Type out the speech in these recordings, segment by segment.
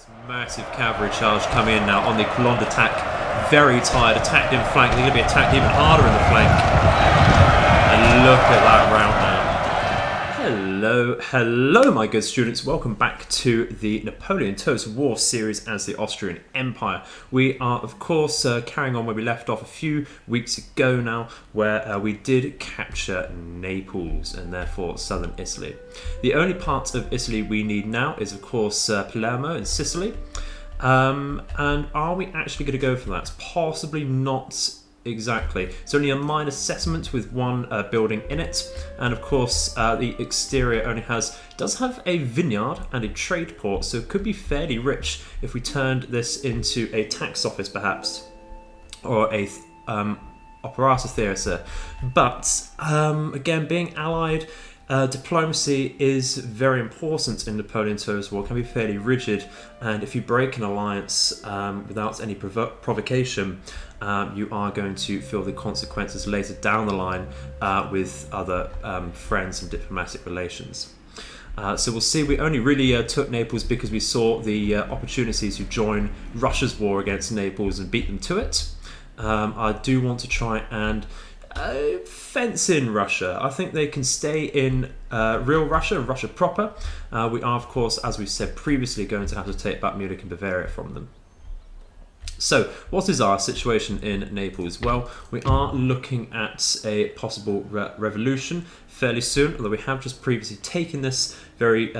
this massive cavalry charge coming in now on the colonne d'attack. Very tired, attacked in flank. They're going to be attacked even harder in the flank. And look at that rout now. Hello my good students. Welcome back to the Napoleon Total War series as the Austrian Empire. We are of course carrying on where we left off a few weeks ago now, where we did capture Naples and therefore southern Italy. The only part of Italy we need now is of course Palermo in Sicily. And are we actually going to go for that? Possibly not. Exactly. It's only a minor settlement with one building in it, and of course the exterior only does have a vineyard and a trade port, so it could be fairly rich if we turned this into a tax office perhaps, or a operator theatre. But again, being allied, diplomacy is very important in Napoleon's Total War. It can be fairly rigid, and if you break an alliance without any provocation, you are going to feel the consequences later down the line with other friends and diplomatic relations. So we'll see. We only really took Naples because we saw the opportunities to join Russia's war against Naples and beat them to it. I do want to try and fence in Russia. I think they can stay in real Russia, Russia proper. We are, of course, as we said previously, going to have to take back Munich and Bavaria from them. So, what is our situation in Naples? Well, we are looking at a possible revolution fairly soon, although we have just previously taken this very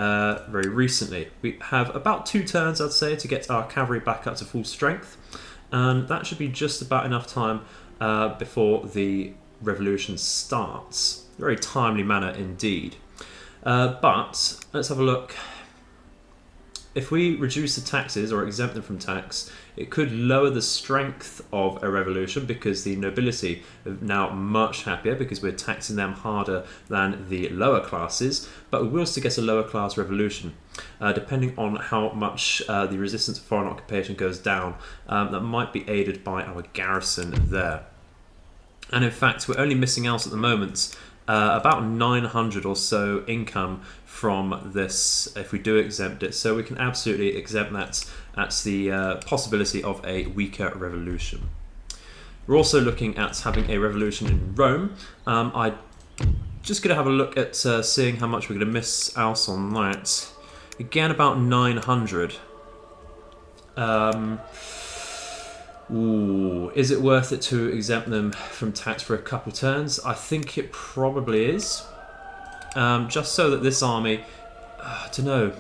recently. We have about 2 turns, I'd say, to get our cavalry back up to full strength, and that should be just about enough time before the revolution starts. Very timely manner indeed. But let's have a look. If we reduce the taxes or exempt them from tax, it could lower the strength of a revolution because the nobility are now much happier because we're taxing them harder than the lower classes, but we will still get a lower class revolution. Depending on how much the resistance to foreign occupation goes down, that might be aided by our garrison there. And in fact, we're only missing out at the moment about 900 or so income from this if we do exempt it, so we can absolutely exempt that at the possibility of a weaker revolution. We're also looking at having a revolution in Rome. I'm just going to have a look at seeing how much we're going to miss out on that. Again, about 900. Is it worth it to exempt them from tax for a couple turns? I think it probably is. Just so that this army, I don't know.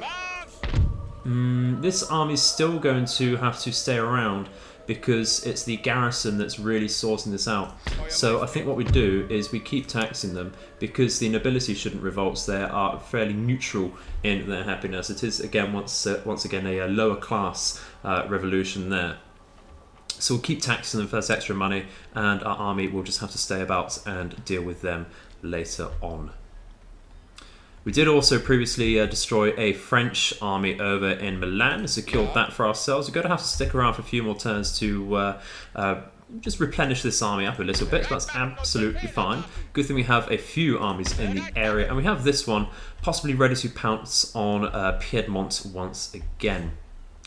This army is still going to have to stay around because it's the garrison that's really sorting this out. So I think what we do is we keep taxing them because the nobility shouldn't revolt. They are fairly neutral in their happiness. It is again once again a lower class revolution there. So we'll keep taxing them for that extra money, and our army will just have to stay about and deal with them later on. We did also previously destroy a French army over in Milan and secured that for ourselves. We're going to have to stick around for a few more turns to just replenish this army up a little bit, but that's absolutely fine. Good thing we have a few armies in the area, and we have this one possibly ready to pounce on Piedmont once again.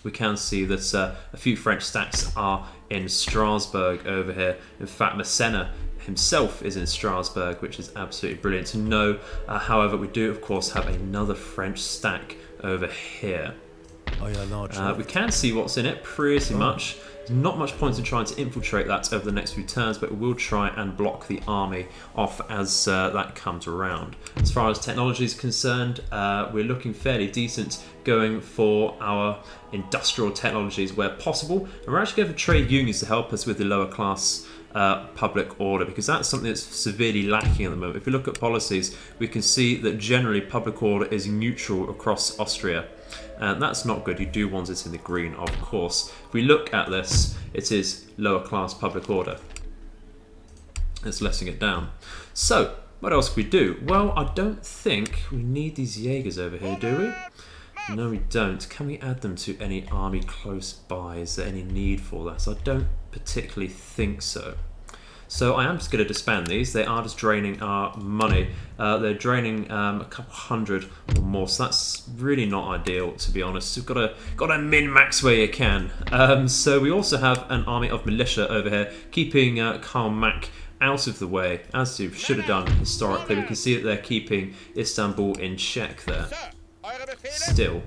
We can see that a few French stacks are in Strasbourg over here. In fact, Massena himself is in Strasbourg, which is absolutely brilliant to know. However, we do, of course, have another French stack over here. We can see what's in it pretty much. There's not much point in trying to infiltrate that over the next few turns, but we will try and block the army off as that comes around. As far as technology is concerned, we're looking fairly decent, going for our industrial technologies where possible, and we're actually going for trade unions to help us with the lower class public order, because that's something that's severely lacking at the moment. If we look at policies, we can see that generally public order is neutral across Austria, and that's not good. You do want it in the green, of course. If we look at this, it is lower class public order. Let's lessen it down. So what else can we do? Well, I don't think we need these Jaegers over here, do we? No, we don't. Can we add them to any army close by? Is there any need for that? So I don't particularly think so. So I am just going to disband these. They are just draining our money. They're draining a couple hundred or more, so that's really not ideal, to be honest. You've got to min-max where you can. So we also have an army of militia over here, keeping Karl Mack out of the way, as you should have done historically. We can see that they're keeping Istanbul in check there. Still.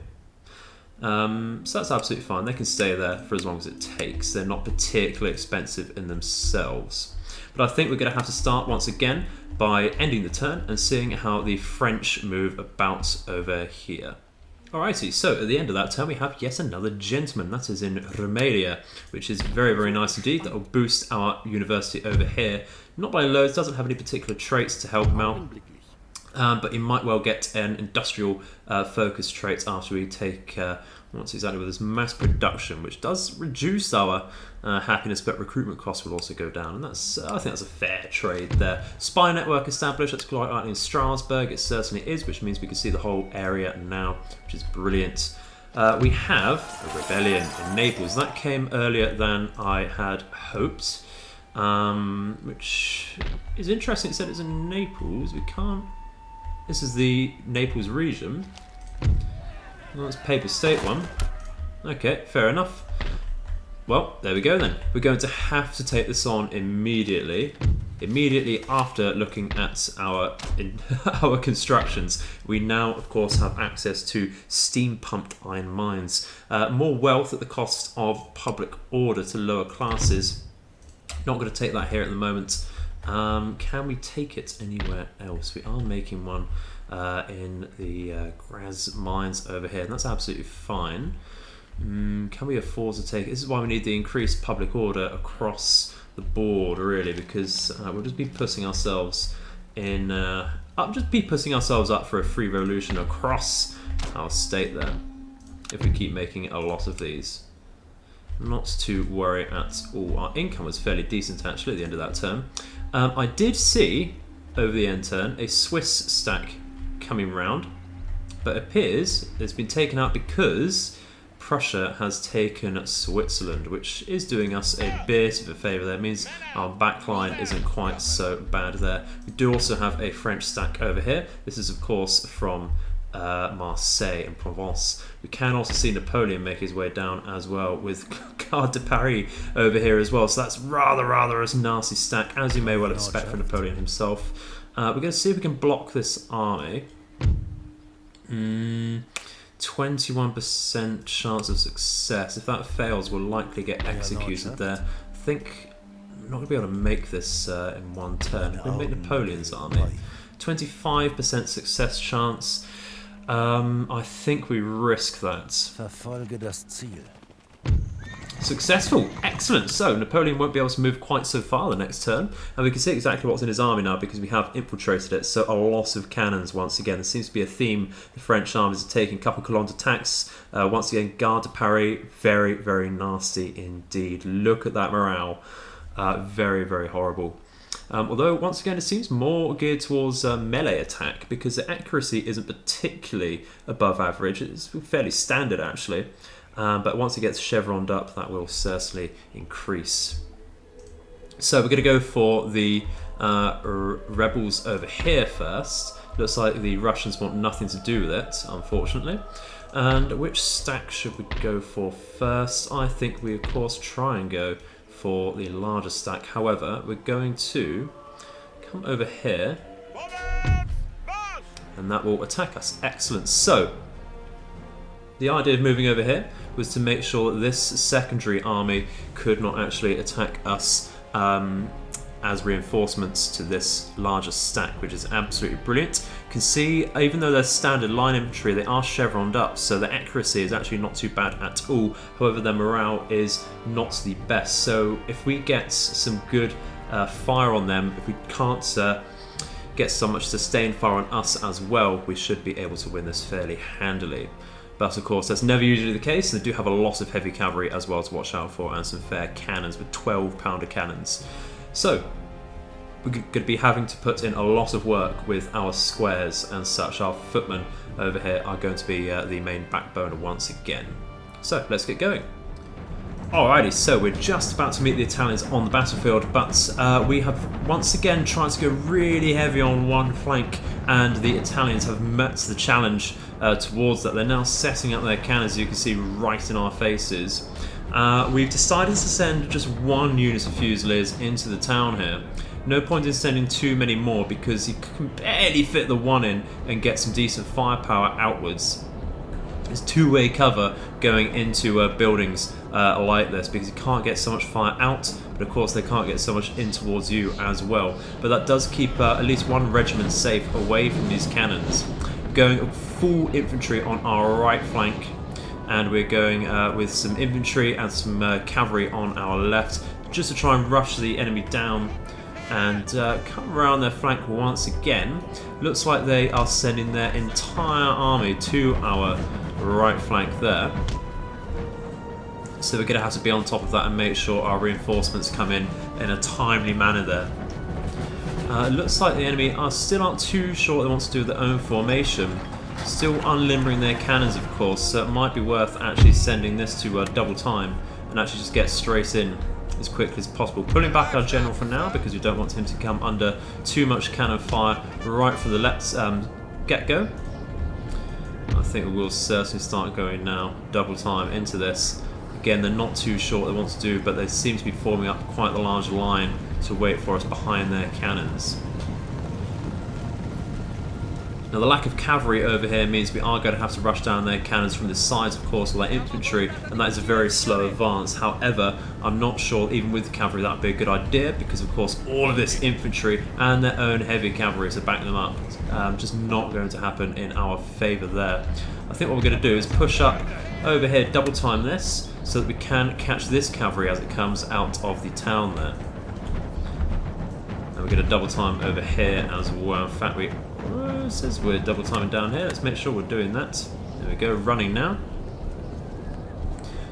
So that's absolutely fine. They can stay there for as long as it takes. They're not particularly expensive in themselves. But I think we're going to have to start once again by ending the turn and seeing how the French move about over here. Alrighty, so at the end of that turn we have yet another gentleman. That is in Romania, which is very, very nice indeed. That will boost our university over here. Not by loads, doesn't have any particular traits to help him out. But he might well get an industrial focus trait after we take what's exactly with this mass production, which does reduce our happiness, but recruitment costs will also go down, and that's I think that's a fair trade there. Spy network established. That's quite likely in Strasbourg. It certainly is, which means we can see the whole area now, which is brilliant. We have a rebellion in Naples. That came earlier than I had hoped, which is interesting. It said it's in Naples. We can't. This is the Naples region. Well, that's Papal State one. Okay, fair enough. Well, there we go then. We're going to have to take this on immediately. Immediately after looking at our constructions, we now, of course, have access to steam-pumped iron mines. More wealth at the cost of public order to lower classes. Not going to take that here at the moment. Can we take it anywhere else? We are making one in the Graz mines over here, and that's absolutely fine. Can we afford to take it? This is why we need the increased public order across the board, really, because we'll just be putting ourselves in. Putting ourselves up for a free revolution across our state there. If we keep making a lot of these. Not to worry at all. Our income was fairly decent actually at the end of that term. I did see over the end turn a Swiss stack coming round, but it appears it's been taken out because Prussia has taken Switzerland, which is doing us a bit of a favour there. It means our backline isn't quite so bad there. We do also have a French stack over here. This is of course from Marseille in Provence. We can also see Napoleon make his way down as well, with Garde de Paris over here as well. So that's rather a nasty stack, as you may well expect from Napoleon himself. We're going to see if we can block this army. 21% chance of success. If that fails, we'll likely get executed there. I think I'm not going to be able to make this in one turn. We'll make Napoleon's army. 25% success chance. I think we risk that. Verfolge das Ziel. Successful! Excellent! So, Napoleon won't be able to move quite so far the next turn, and we can see exactly what's in his army now because we have infiltrated it. So, a lot of cannons once again. There seems to be a theme the French armies are taking. A couple colonnes attacks. Once again, Garde de Paris, very nasty indeed. Look at that morale. Very horrible. Although, once again, it seems more geared towards melee attack because the accuracy isn't particularly above average. It's fairly standard, actually. But once it gets chevroned up, that will certainly increase. So we're going to go for the rebels over here first. Looks like the Russians want nothing to do with it, unfortunately. And which stack should we go for first? I think we, of course, try and go for the larger stack. However, we're going to come over here and that will attack us. Excellent. So the idea of moving over here was to make sure that this secondary army could not actually attack us as reinforcements to this larger stack, which is absolutely brilliant. You can see, even though they're standard line infantry, they are chevroned up, so the accuracy is actually not too bad at all. However, their morale is not the best. So if we get some good fire on them, if we can't get so much sustained fire on us as well, we should be able to win this fairly handily. But of course, that's never usually the case. They do have a lot of heavy cavalry as well to watch out for, and some fair cannons with 12-pounder cannons. So we're going to be having to put in a lot of work with our squares and such. Our footmen over here are going to be the main backbone once again. So let's get going. Alrighty, so we're just about to meet the Italians on the battlefield, but we have once again tried to go really heavy on one flank, and the Italians have met the challenge towards that. They're now setting up their cannons, as you can see, right in our faces. We've decided to send just one unit of Fusiliers into the town here. No point in sending too many more because you can barely fit the one in and get some decent firepower outwards. It's two-way cover going into buildings like this because you can't get so much fire out, but of course they can't get so much in towards you as well. But that does keep at least one regiment safe away from these cannons. Going full infantry on our right flank, and we're going with some infantry and some cavalry on our left just to try and rush the enemy down and come around their flank once again. Looks like they are sending their entire army to our right flank there. So we're going to have to be on top of that and make sure our reinforcements come in a timely manner there. It looks like the enemy still aren't too sure what they want to do with their own formation. Still unlimbering their cannons, of course, so it might be worth actually sending this to double time and actually just get straight in as quickly as possible. Pulling back our general for now because we don't want him to come under too much cannon fire right from the get-go. I think we will certainly start going now, double time into this. Again, they're not too sure what they want to do, but they seem to be forming up quite a large line to wait for us behind their cannons. Now the lack of cavalry over here means we are going to have to rush down their cannons from the sides, of course, with their infantry, and that is a very slow advance. However, I'm not sure even with the cavalry that would be a good idea because, of course, all of this infantry and their own heavy cavalry to back them up, just not going to happen in our favour there. I think what we're going to do is push up over here, double time this, so that we can catch this cavalry as it comes out of the town there. And we're going to double time over here as well. In fact, it says we're double timing down here. Let's make sure we're doing that. There we go, running now.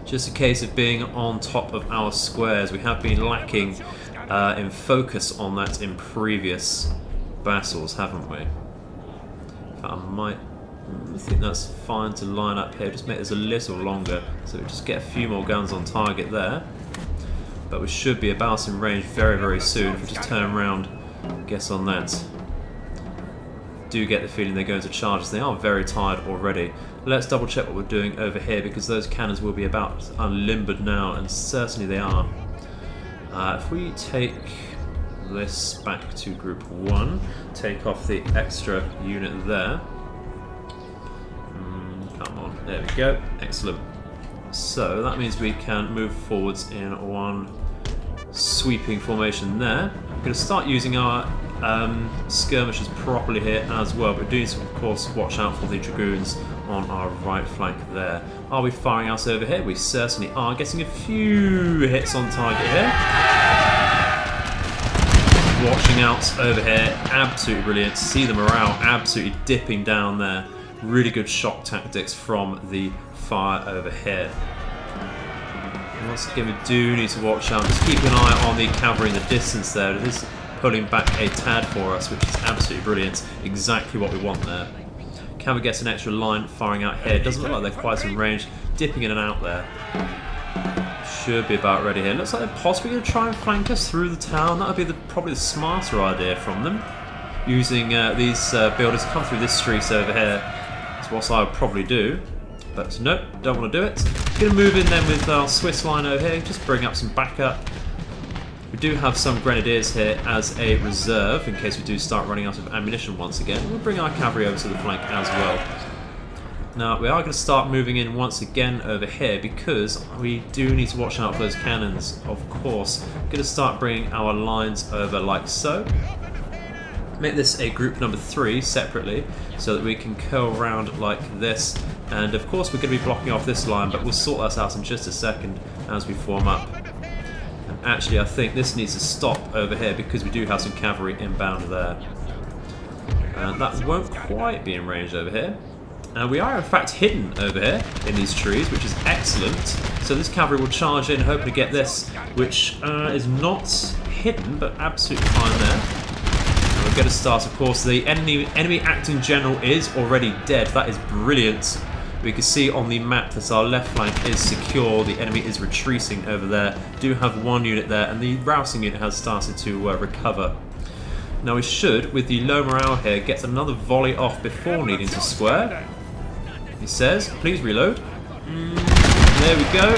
Just a case of being on top of our squares. We have been lacking in focus on that in previous battles, haven't we? I think that's fine to line up here. Just make this a little longer so we just get a few more guns on target there. But we should be about in range very, very soon if we just turn around, guess on that. Do get the feeling they're going to charge us. They are very tired already. Let's double check what we're doing over here because those cannons will be about unlimbered now, and certainly they are. If we take this back to group 1, take off the extra unit there. Come on, there we go. Excellent. So that means we can move forwards in one sweeping formation there. We're going to start using our skirmishers properly here as well, but do need to, of course, watch out for the dragoons on our right flank there. Are we firing out over here? We certainly are. Getting a few hits on target here. Watching out over here, absolutely brilliant. See the morale absolutely dipping down there. Really good shock tactics from the fire over here. Once again, we do need to watch out. Just keep an eye on the cavalry in the distance there. It is pulling back a tad for us, which is absolutely brilliant. Exactly what we want there. Can we get an extra line firing out here? It doesn't look like they're quite in range. Dipping in and out there. Should be about ready here. Looks like they're possibly going to try and flank us through the town. That would be probably the smarter idea from them. Using these builders come through this street over here. That's what I would probably do. But nope, don't want to do it. Going to move in then with our Swiss line over here. Just bring up some backup. We do have some grenadiers here as a reserve in case we do start running out of ammunition once again. We'll bring our cavalry over to the flank as well. Now we are going to start moving in once again over here because we do need to watch out for those cannons, of course. Going to start bringing our lines over like so. Make this a group number 3 separately so that we can go around like this. And of course we're going to be blocking off this line, but we'll sort that out in just a second as we form up. And actually I think this needs to stop over here because we do have some cavalry inbound there. And that won't quite be in range over here. And we are in fact hidden over here in these trees, which is excellent. So this cavalry will charge in, hoping to get this, which is not hidden, but absolutely fine there. And we're going to start, of course, the enemy acting general is already dead. That is brilliant. We can see on the map that our left flank is secure. The enemy is retreating over there. Do have one unit there, and the rousing unit has started to recover. Now we should, with the low morale here, get another volley off before needing to square. He says, please reload. There we go.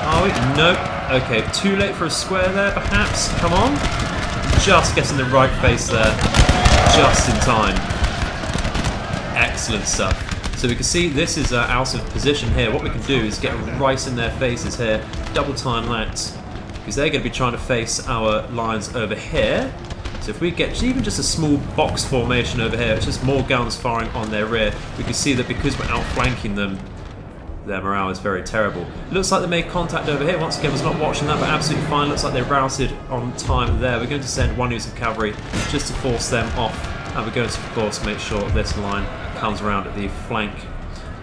Are we? Nope. Okay, too late for a square there, perhaps. Come on. Just getting the right face there. Just in time. Excellent stuff. So we can see this is out of position here. What we can do is get right in their faces here. Double time that. Because they're going to be trying to face our lines over here. So if we get even just a small box formation over here, it's just more guns firing on their rear, we can see that because we're outflanking them, their morale is very terrible. Looks like they made contact over here. Once again, I was not watching that, but absolutely fine. Looks like they routed on time there. We're going to send one unit of cavalry just to force them off. And we're going to, of course, make sure this line comes around at the flank.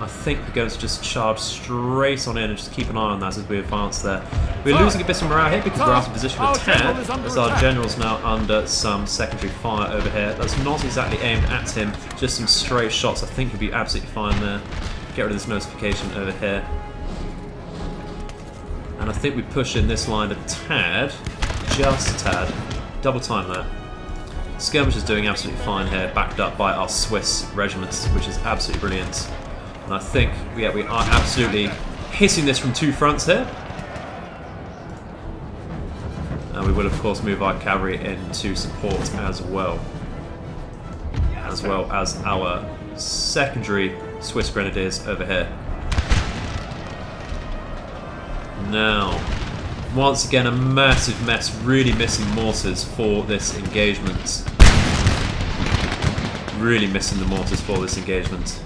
I think we're going to just charge straight on in and just keep an eye on that as we advance there. We're losing a bit of morale here because we're out of position a tad, as our general's now under some secondary fire over here. That's not exactly aimed at him, just some stray shots. I think he'll be absolutely fine there. Get rid of this notification over here. And I think we push in this line a tad, just a tad. Double time there. Skirmish is doing absolutely fine here, backed up by our Swiss regiments, which is absolutely brilliant. And I think, yeah, we are absolutely hitting this from two fronts here. And we will, of course, move our cavalry in to support as well as our secondary Swiss grenadiers over here. Now, once again, a massive mess, really missing mortars for this engagement. Really missing the mortars for this engagement.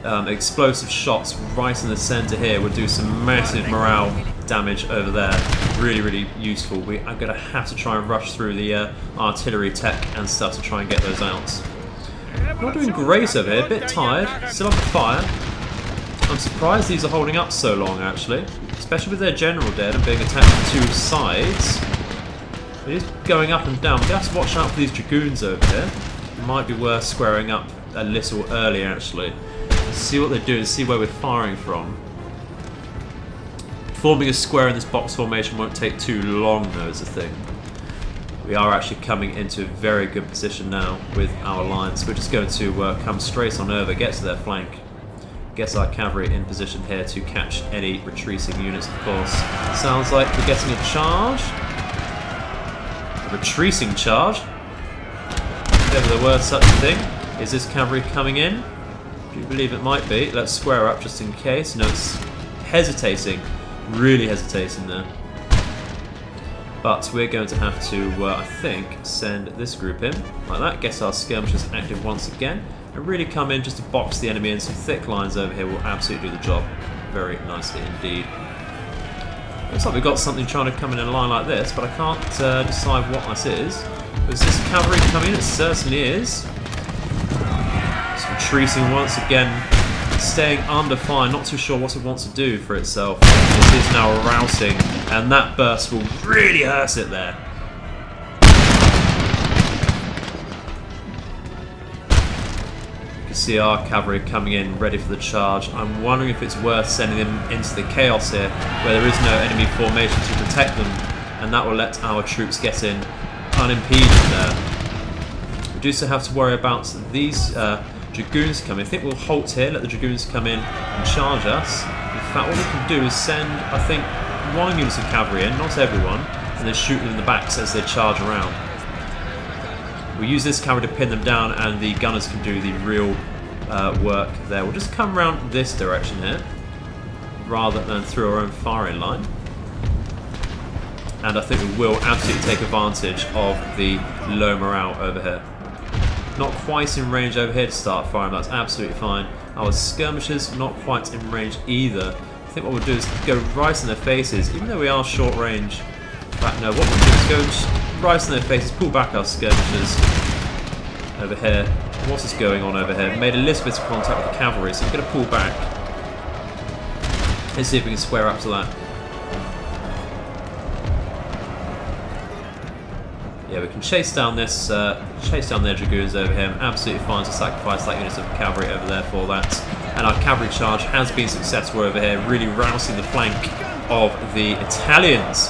Explosive shots right in the centre here would do some massive morale damage over there. Really, really useful. I'm going to have to try and rush through the artillery tech and stuff to try and get those out. Not doing great over here, a bit tired, still under fire. I'm surprised these are holding up so long, actually. Especially with their general dead and being attacked from two sides. It is going up and down. We have to watch out for these dragoons over here. It might be worth squaring up a little early, actually. See what they're doing, see where we're firing from. Forming a square in this box formation won't take too long, though, is the thing. We are actually coming into a very good position now with our lines. We're just going to come straight on over, get to their flank. Get our cavalry in position here to catch any retreating units, of course. Sounds like we're getting a charge. A retreating charge. If ever there were such a thing. Is this cavalry coming in? Do you believe it might be? Let's square up just in case. No, it's hesitating. Really hesitating there. But we're going to have to, I think, send this group in. Like that. Get our skirmishers active once again. And really come in just to box the enemy in. Some thick lines over here will absolutely do the job. Very nicely indeed. Looks like we've got something trying to come in a line like this, but I can't decide what this is. Is this cavalry coming in? It certainly is. Retreating once again, staying under fire, not too sure what it wants to do for itself. This is now routing, and that burst will really hurt it there. You can see our cavalry coming in, ready for the charge. I'm wondering if it's worth sending them into the chaos here, where there is no enemy formation to protect them, and that will let our troops get in unimpeded there. We do still have to worry about these dragoons coming. I think we'll halt here, let the dragoons come in and charge us. In fact, what we can do is send, I think, one unit of cavalry in, not everyone, and then shoot them in the backs as they charge around. We'll use this cavalry to pin them down, and the gunners can do the real work there. We'll just come around this direction here, rather than through our own firing line. And I think we will absolutely take advantage of the low morale over here. Not quite in range over here to start firing, that's absolutely fine. Our skirmishers not quite in range either. I think what we'll do is go right in their faces, even though we are short range. In fact, no, what we'll do is go right in their faces, pull back our skirmishers over here. What is going on over here? Made a little bit of contact with the cavalry, so we're going to pull back. Let's see if we can square up to that. Yeah, we can chase down this chase down their dragoons over here. I'm absolutely fine to sacrifice that unit of cavalry over there for that. And our cavalry charge has been successful over here, really rousing the flank of the Italians.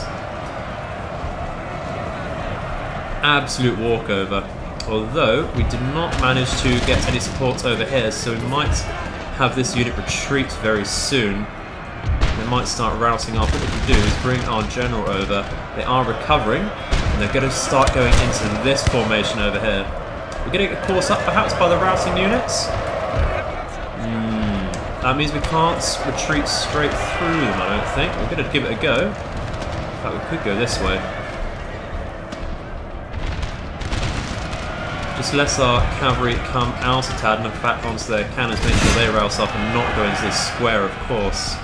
Absolute walkover. Although we did not manage to get any support over here, so we might have this unit retreat very soon. They might start routing up. What we can do is bring our general over. They are recovering, and they're going to start going into this formation over here. We're going to get caught up perhaps by the routing units. That means we can't retreat straight through them, I don't think. We're going to give it a go. In fact, we could go this way. Just let our cavalry come out a tad, and in fact onto their cannons, make sure they rouse up and not go into this square, of course.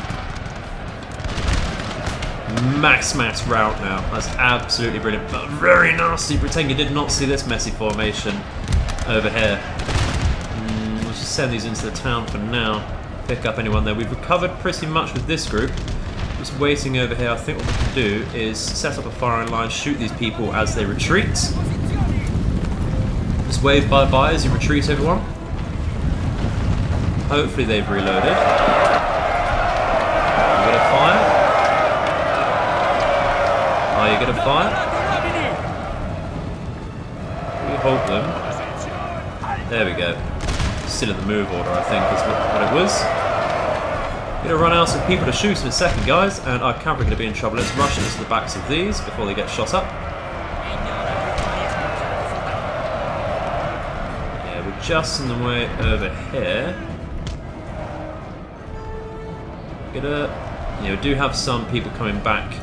Max route now. That's absolutely brilliant, but very nasty. Pretend you did not see this messy formation over here. We'll just send these into the town for now. Pick up anyone there. We've recovered pretty much with this group. Just waiting over here. I think what we can do is set up a firing line, shoot these people as they retreat. Just wave bye-bye as you retreat, everyone. Hopefully they've reloaded. You gonna fire? Are you gonna fire? We hold them. There we go. Still in the move order, I think, is what it was. Gonna run out of people to shoot in a second, guys, and our cavalry are gonna be in trouble. Let's rush into the backs of these before they get shot up. Yeah, we're just on the way over here. We do have some people coming back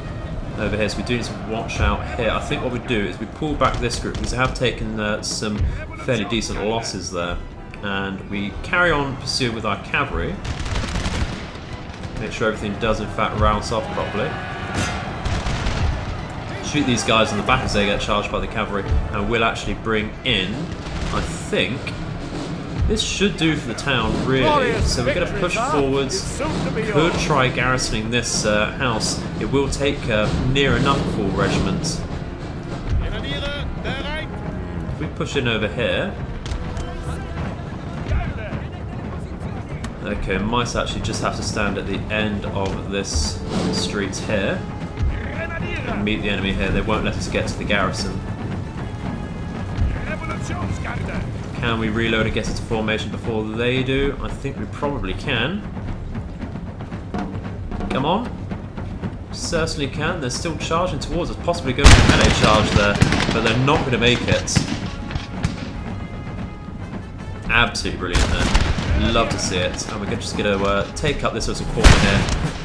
over here, so we do need to watch out here. I think what we do is we pull back this group because they have taken some fairly decent losses there. And we carry on pursuing with our cavalry. Make sure everything does in fact rouse off properly. Shoot these guys in the back as they get charged by the cavalry. And we'll actually bring in, I think, this should do for the town really. So we're going to push forwards. Could try garrisoning this house. It will take near enough a full regiment. If we push in over here. Okay, might actually just have to stand at the end of this street here and meet the enemy here. They won't let us get to the garrison. Can we reload and get into formation before they do? I think we probably can. Come on. Certainly can. They're still charging towards us, possibly going for a melee charge there, but they're not going to make it. Absolutely brilliant there. Love to see it. And we're just going to take up this little corner here,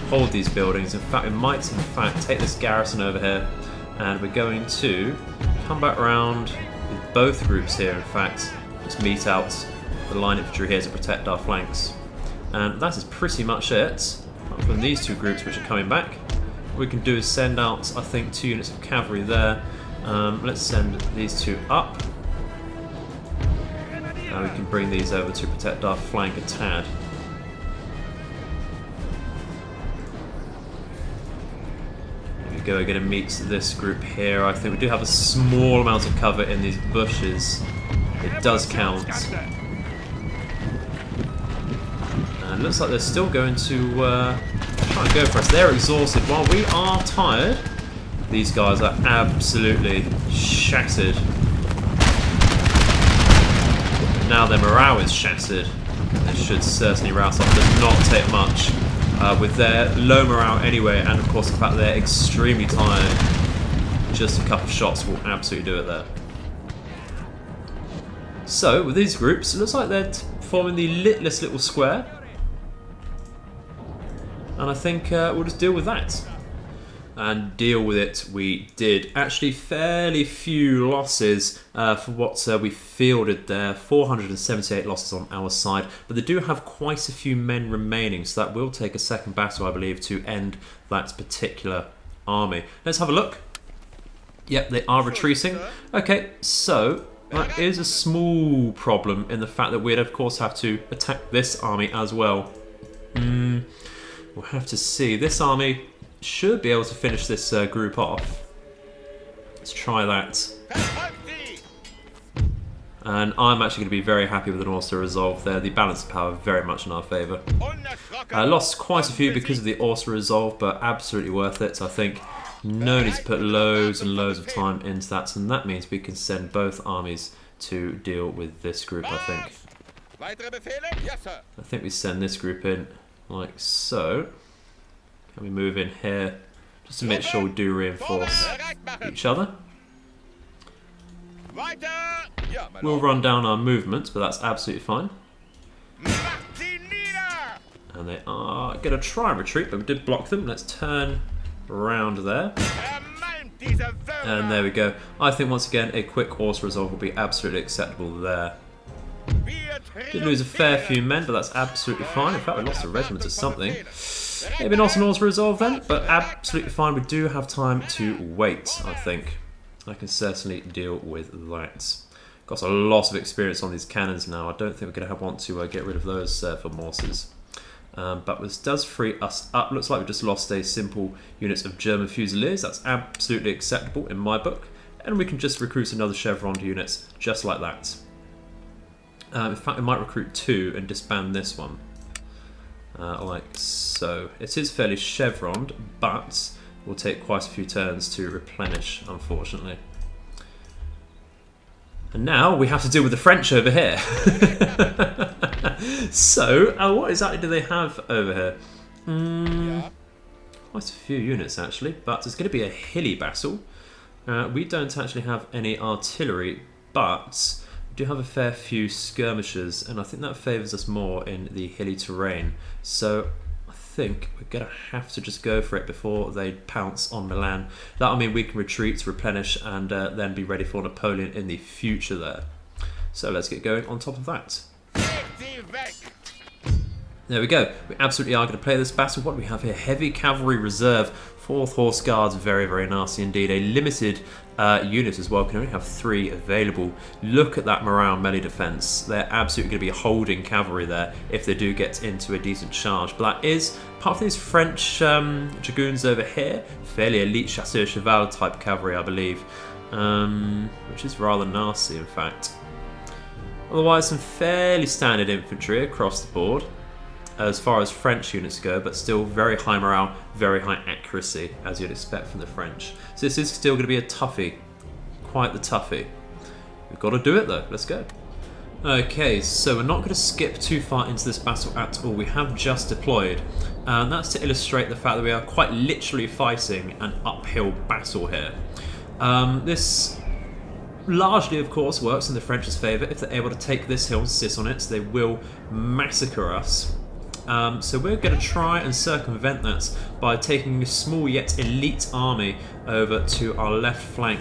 hold these buildings. In fact, we might take this garrison over here, and we're going to come back around with both groups here, in fact. Just meet out the line infantry here to protect our flanks. And that is pretty much it. Apart from these two groups which are coming back. What we can do is send out, I think, 2 units of cavalry there. Let's send these 2 up. Now we can bring these over to protect our flank a tad. Here we go, we're going to meet this group here. I think we do have a small amount of cover in these bushes. It does count. And it looks like they're still going to try and go for us. They're exhausted while we are tired. These guys are absolutely shattered. Now their morale is shattered. They should certainly rouse off. Does not take much. With their low morale anyway, and of course the fact they're extremely tired, just a couple of shots will absolutely do it there. So, with these groups, it looks like they're forming the litless little square. And I think we'll just deal with that. And deal with it we did. Actually, fairly few losses for what we fielded there. 478 losses on our side. But they do have quite a few men remaining, so that will take a second battle, I believe, to end that particular army. Let's have a look. Yep, they are retreating. Okay, so that is a small problem in the fact that we'd, of course, have to attack this army as well. We'll have to see. This army should be able to finish this group off. Let's try that. And I'm actually going to be very happy with an Austria resolve there. The balance of power very much in our favour. Lost quite a few because of the Austria resolve, but absolutely worth it. So I think no need to put loads and loads of time into that. And that means we can send both armies to deal with this group, I think. I think we send this group in like so. Can we move in here just to make sure we do reinforce each other? We'll run down our movements, but that's absolutely fine. And they are going to try and retreat, but we did block them. Let's turn around there. And there we go. I think once again a quick Austria resolve will be absolutely acceptable there. Did lose a fair few men, but that's absolutely fine. In fact, we lost a regiment or something. Maybe not an Austria resolve then, but absolutely fine. We do have time to wait, I think. I can certainly deal with that. Got a lot of experience on these cannons now. I don't think we're going to want to get rid of those for Morses. But this does free us up. Looks like we've just lost a simple unit of German Fusiliers. That's absolutely acceptable in my book. And we can just recruit another chevron unit just like that. In fact, we might recruit 2 and disband this one. Like so. It is fairly chevroned, but will take quite a few turns to replenish, unfortunately. And now we have to deal with the French over here. So, what exactly do they have over here? Quite a few units actually, but it's going to be a hilly battle. We don't actually have any artillery, but we do have a fair few skirmishers, and I think that favours us more in the hilly terrain. So I think we're going to have to just go for it before they pounce on Milan. That'll mean we can retreat, replenish, and then be ready for Napoleon in the future there. So let's get going on top of that. There we go. We absolutely are going to play this battle. What do we have here? Heavy cavalry reserve, 4th Horse Guards, very, very nasty indeed. A limited unit as well, can only have 3 available. Look at that morale melee defense. They're absolutely going to be holding cavalry there if they do get into a decent charge. But that is, apart from these French dragoons over here, fairly elite chasseur cheval type cavalry, I believe, which is rather nasty in fact. Otherwise, some fairly standard infantry across the board as far as French units go, but still very high morale, very high accuracy, as you'd expect from the French. So this is still going to be a toughie, quite the toughie. We've got to do it though, let's go. Okay, so we're not going to skip too far into this battle at all. We have just deployed, and that's to illustrate the fact that we are quite literally fighting an uphill battle here. This largely, of course, works in the French's favour. If they're able to take this hill and sit on it, they will massacre us. So we're going to try and circumvent that by taking a small yet elite army over to our left flank.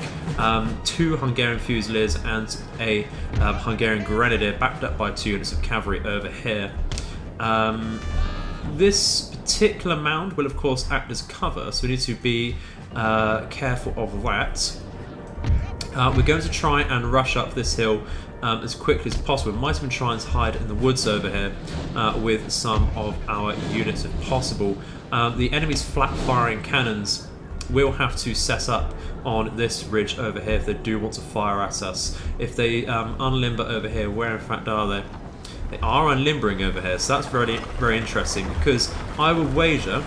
2 Hungarian Fusiliers and a Hungarian Grenadier backed up by 2 units of cavalry over here. This particular mound will of course act as cover, so we need to be careful of that. We're going to try and rush up this hill as quickly as possible. We might even try and hide in the woods over here with some of our units if possible. The enemy's flat-firing cannons will have to set up on this ridge over here if they do want to fire at us. If they unlimber over here, where in fact are they? They are unlimbering over here, so that's very, very interesting, because I would wager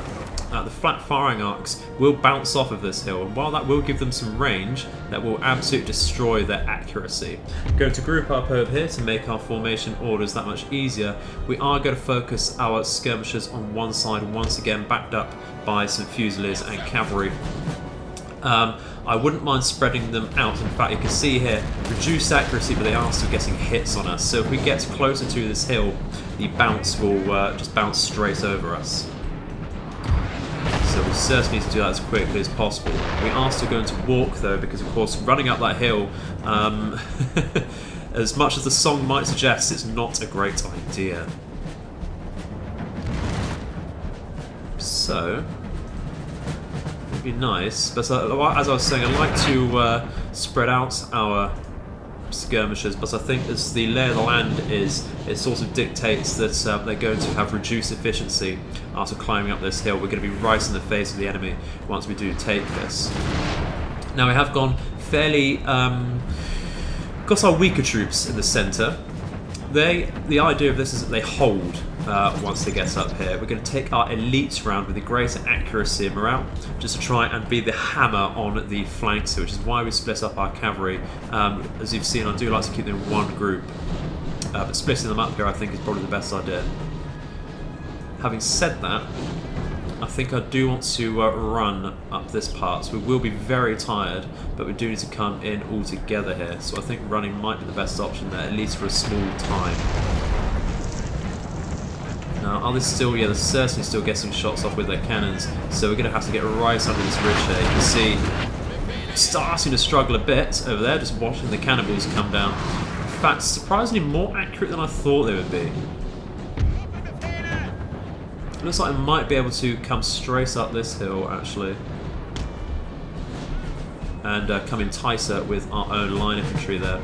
the flat firing arcs will bounce off of this hill, and while that will give them some range, that will absolutely destroy their accuracy. We're going to group up over here to make our formation orders that much easier. We are going to focus our skirmishers on one side, once again backed up by some Fusiliers and cavalry. I wouldn't mind spreading them out. In fact, you can see here, reduced accuracy, but they are still getting hits on us. So if we get closer to this hill, the bounce will just bounce straight over us. So we certainly need to do that as quickly as possible. We are still going to walk though, because of course running up that hill, as much as the song might suggest, it's not a great idea. So, it'd be nice, but as I was saying, I'd like to spread out our skirmishers, but I think as the lay of the land is, it sort of dictates that they're going to have reduced efficiency after climbing up this hill. We're going to be right in the face of the enemy once we do take this. Now we have gone fairly Got our weaker troops in the centre. The idea of this is that they hold once they get up here. We're going to take our elites round with the greater accuracy and morale, just to try and be the hammer on the flanks, which is why we split up our cavalry. As you've seen, I do like to keep them in one group, but splitting them up here I think is probably the best idea. Having said that, I think I do want to run up this part, so we will be very tired, but we do need to come in all together here, so I think running might be the best option there, at least for a small time. Now, are they still, yeah, they're certainly still getting shots off with their cannons, so we're going to have to get right under this ridge here. You can see, starting to struggle a bit over there, just watching the cannibals come down. In fact, surprisingly more accurate than I thought they would be. Looks like I might be able to come straight up this hill, actually, and come in tighter with our own line infantry there.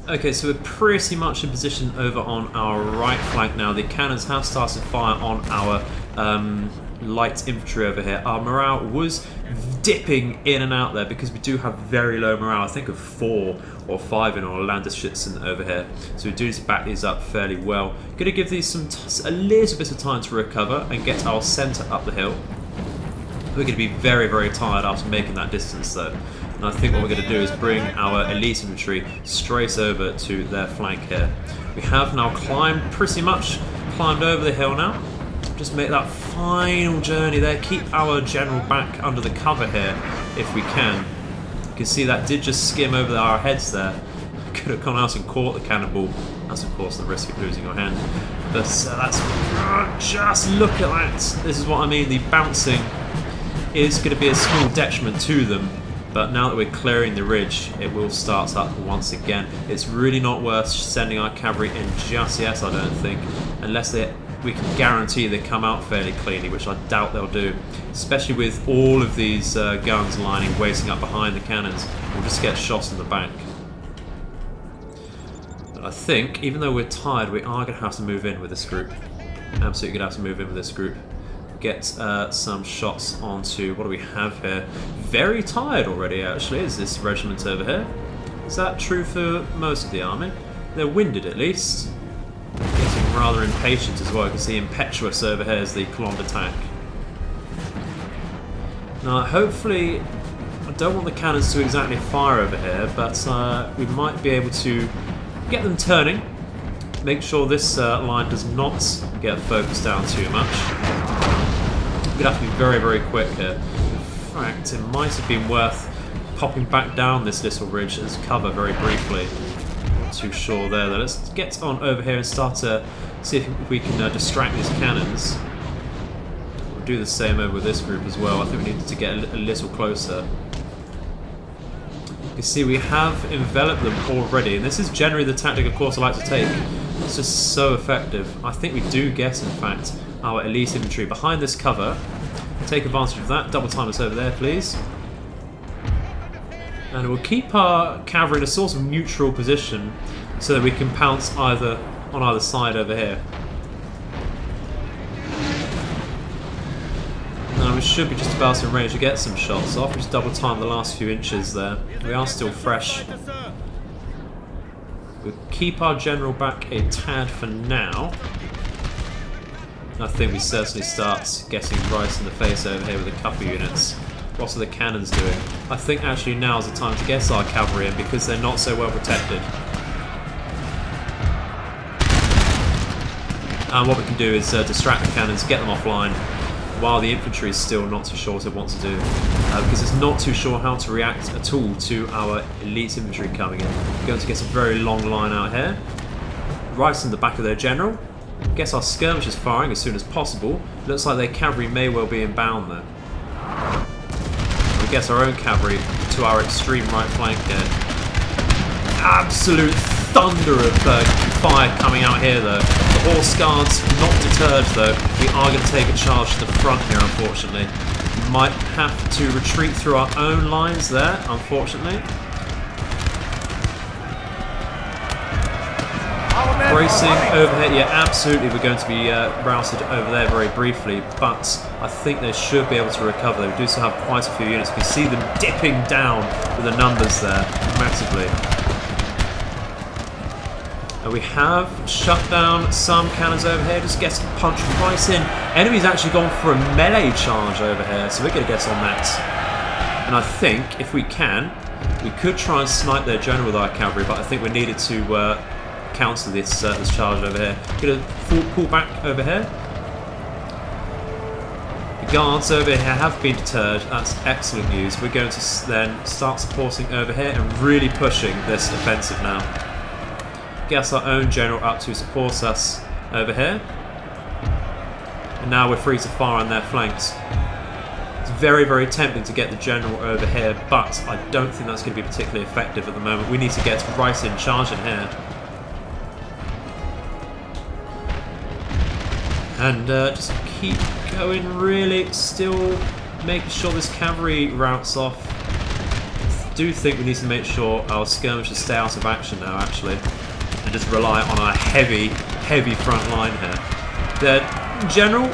Okay, so we're pretty much in position over on our right flank now. The cannons have started to fire on our light infantry over here. Our morale was dipping in and out there because we do have very low morale. I think of 4 or 5 in our Landesschützen over here. So we do need to back these up fairly well. Going to give these a little bit of time to recover and get our centre up the hill. We're going to be very, very tired after making that distance though. And I think what we're going to do is bring our elite infantry straight over to their flank here. We have now pretty much climbed over the hill now. Just make that final journey there. Keep our general back under the cover here if we can. You can see that did just skim over our heads there. Could have gone out and caught the cannonball. That's of course the risk of losing your hand. But that's just look at that. This is what I mean. The bouncing is going to be a small detriment to them. But now that we're clearing the ridge, it will start up once again. It's really not worth sending our cavalry in just yet, I don't think, unless we can guarantee they come out fairly cleanly, which I doubt they'll do, especially with all of these guns lining, waiting up behind the cannons. We'll just get shot in the back. But I think, even though we're tired, we are going to have to move in with this group. Absolutely going to have to move in with this group. Get some shots onto, what do we have here? Very tired already, actually, is this regiment over here. Is that true for most of the army? They're winded, at least. Getting rather impatient as well. You can see impetuous over here as the colonne attack. Now, hopefully, I don't want the cannons to exactly fire over here, but we might be able to get them turning. Make sure this line does not get focused down too much. We're going to have to be very, very quick here. In fact, it might have been worth popping back down this little ridge as cover very briefly. Not too sure there though. Let's get on over here and start to see if we can distract these cannons. We'll do the same over with this group as well. I think we need to get a little closer. You can see we have enveloped them already, and this is generally the tactic, of course, I like to take. It's just so effective. I think we do get, in fact, our elite infantry behind this cover. Take advantage of that. Double time us over there, please. And we'll keep our cavalry in a sort of neutral position so that we can pounce on either side over here. Now we should be just about in range to get some shots off. Just double time the last few inches there. We are still fresh. We'll keep our general back a tad for now. I think we certainly start getting right in the face over here with a couple units. What are the cannons doing? I think actually now is the time to get our cavalry in because they're not so well protected. And what we can do is distract the cannons, get them offline, while the infantry is still not too sure what to do. Because it's not too sure how to react at all to our elite infantry coming in. We're going to get a very long line out here, right in the back of their general. Get our skirmishers firing as soon as possible. Looks like their cavalry may well be inbound though. We get our own cavalry to our extreme right flank here. Absolute thunder of fire coming out here though. The horse guards not deterred though. We are going to take a charge to the front here, unfortunately. might have to retreat through our own lines there, unfortunately. Bracing overhead, yeah, absolutely. We're going to be routed over there very briefly, but I think they should be able to recover. We do still have quite a few units. You can see them dipping down with the numbers there massively. And we have shut down some cannons over here, just getting punch right in. Enemy's actually gone for a melee charge over here, so we're going to get on that. And I think, if we can, we could try and snipe their general with our cavalry, but I think we needed to counter this charge over here. Going to pull back over here. The guards over here have been deterred. That's excellent news. We're going to then start supporting over here and really pushing this offensive now. Get our own general up to support us over here. And now we're free to fire on their flanks. It's very, very tempting to get the general over here, but I don't think that's going to be particularly effective at the moment. We need to get right in charging here. And just keep going, really, still making sure this cavalry routes off. I do think we need to make sure our skirmishers stay out of action now, actually, and just rely on our heavy, heavy front line here. The general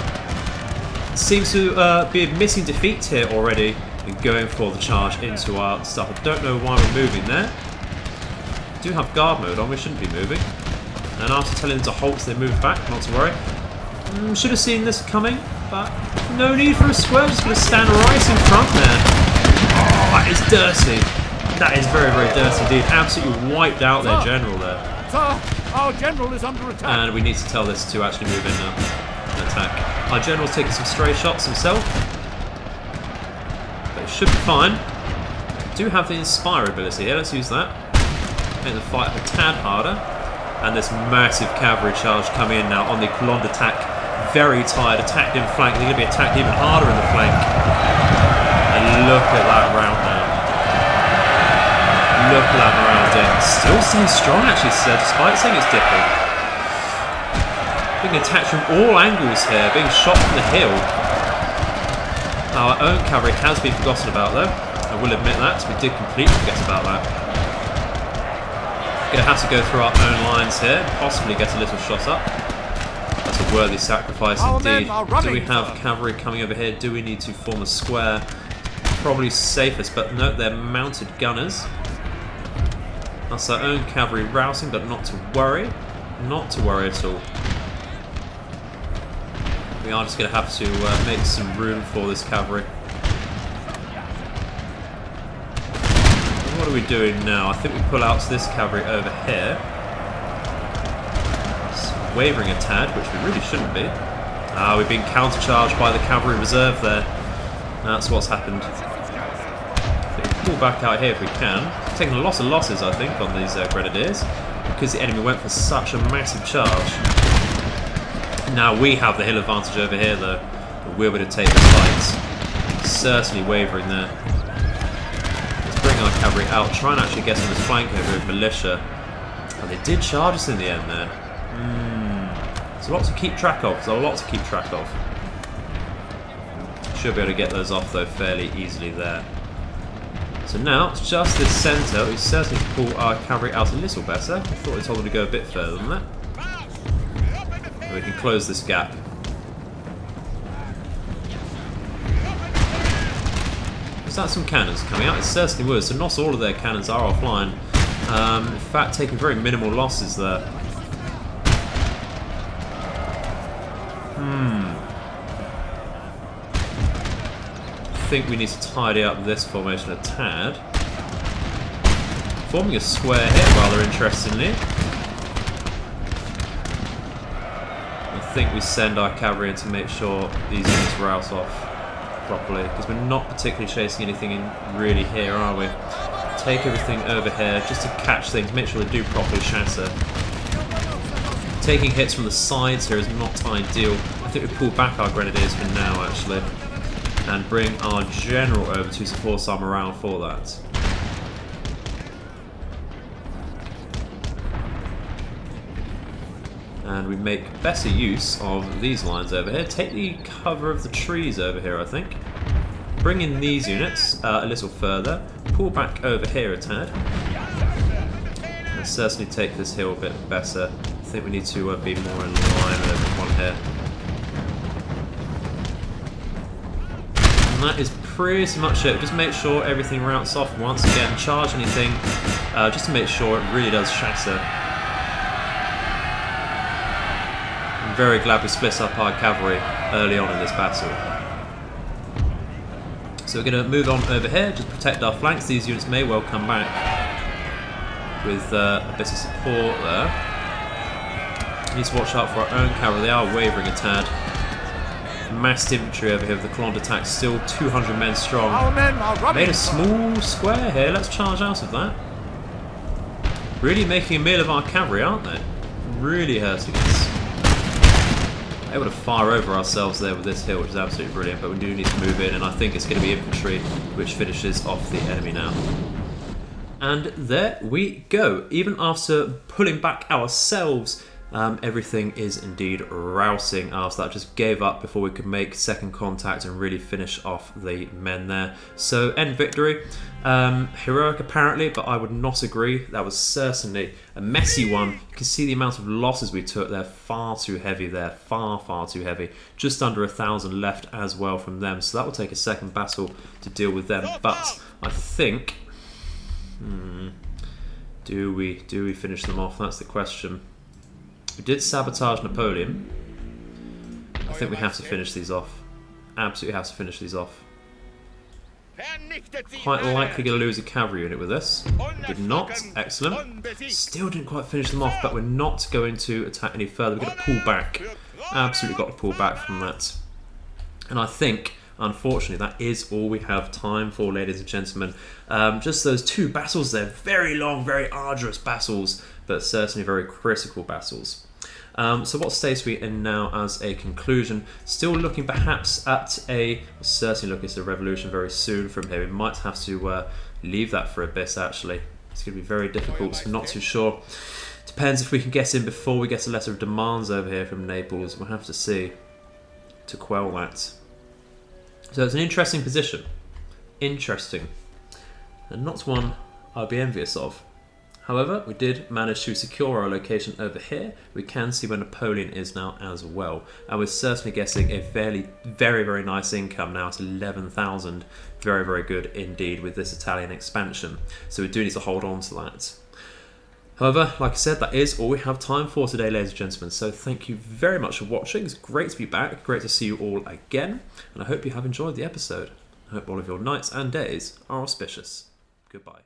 seems to be admitting defeat here already and going for the charge into our stuff. I don't know why we're moving there. We do have guard mode on, we shouldn't be moving. And after telling them to halt, they move back, not to worry. Should have seen this coming, but no need for a square, just going to stand right in front there. Oh, that is dirty. That is very, very dirty indeed. Absolutely wiped out their general there. Sir, our general is under attack. And we need to tell this to actually move in now and attack. Our general's taking some stray shots himself, but it should be fine. Do have the Inspire ability here, let's use that. Make the fight a tad harder. And this massive cavalry charge coming in now on the colonne d'attaque. Very tired, attacked in flank. They're going to be attacked even harder in the flank. And look at that rout now. Look at that morale dip. Still staying strong actually, sir, despite saying it's dipping. Being attacked from all angles here, being shot from the hill. Our own cavalry has been forgotten about though. I will admit that, we did completely forget about that. Going to have to go through our own lines here, possibly get a little shot up. That's a worthy sacrifice indeed. Do we have cavalry coming over here? Do we need to form a square? Probably safest, but no, they're mounted gunners. That's our own cavalry routing, but not to worry. Not to worry at all. We are just going to have to make some room for this cavalry. What are we doing now? I think we pull out this cavalry over here. It's wavering a tad, which we really shouldn't be. We've been countercharged by the cavalry reserve there. That's what's happened. Pull back out here if we can. Taking a lot of losses, I think, on these grenadiers, because the enemy went for such a massive charge. Now we have the hill advantage over here, though. We're able to take the fight. Certainly wavering there. Bring our cavalry out, try and actually get on this flank over with militia. And they did charge us in the end there. There's a lot to keep track of. Should be able to get those off though fairly easily there. So now it's just this centre. We certainly can pull our cavalry out a little better. I thought we told them to go a bit further than that. And we can close this gap. Is that some cannons coming out? It certainly was. So not all of their cannons are offline. In fact, taking very minimal losses there. I think we need to tidy up this formation a tad. Forming a square here, rather interestingly. I think we send our cavalry in to make sure these units rout off properly, because we're not particularly chasing anything in really here, are we? Take everything over here just to catch things, make sure they do properly shatter. Taking hits from the sides here is not ideal. I think we pull back our grenadiers for now, actually, and bring our general over to support our morale for that. And we make better use of these lines over here. Take the cover of the trees over here, I think. bring in these units a little further, pull back over here a tad, and certainly take this hill a bit better. I think we need to be more in line with everyone here. And that is pretty much it. Just make sure everything routes off once again. Charge anything, just to make sure it really does shatter. I'm very glad we split up our cavalry early on in this battle. So we're going to move on over here, just protect our flanks. These units may well come back with a bit of support there. We need to watch out for our own cavalry. They are wavering a tad. Massed infantry over here with the colonne attack, still 200 men strong. Our men are running. Made a small square here. Let's charge out of that. Really making a meal of our cavalry, aren't they? Really hurting us. Able to fire over ourselves there with this hill, which is absolutely brilliant, but we do need to move in, and I think it's going to be infantry which finishes off the enemy now. And there we go. Even after pulling back ourselves, everything is indeed routing us. That just gave up before we could make second contact and really finish off the men there. So end victory. Heroic apparently, but I would not agree. That was certainly a messy one. You can see the amount of losses we took. They're far too heavy there. Far too heavy. Just under 1,000 left as well from them. So that will take a second battle to deal with them. But I think... Do we finish them off? That's the question. We did sabotage Napoleon. I think we have to finish these off. Absolutely have to finish these off. Quite likely going to lose a cavalry unit with this. Did not. Excellent. Still didn't quite finish them off, but we're not going to attack any further. We're going to pull back. Absolutely got to pull back from that. And I think, unfortunately, that is all we have time for, ladies and gentlemen. Just those two battles there. Very long, very arduous battles, but certainly very critical battles. So what stage are we in now as a conclusion? Still looking perhaps at certainly looking at a revolution very soon from here. We might have to leave that for a bit, actually. It's going to be very difficult, I'm not too sure. Depends if we can get in before we get a letter of demands over here from Naples. We'll have to see to quell that. So it's an interesting position. Interesting. And not one I'd be envious of. However, we did manage to secure our location over here. We can see where Napoleon is now as well. And we're certainly getting a very nice income now at 11,000. Very good indeed with this Italian expansion. So we do need to hold on to that. However, like I said, that is all we have time for today, ladies and gentlemen. So thank you very much for watching. It's great to be back. Great to see you all again. And I hope you have enjoyed the episode. I hope all of your nights and days are auspicious. Goodbye.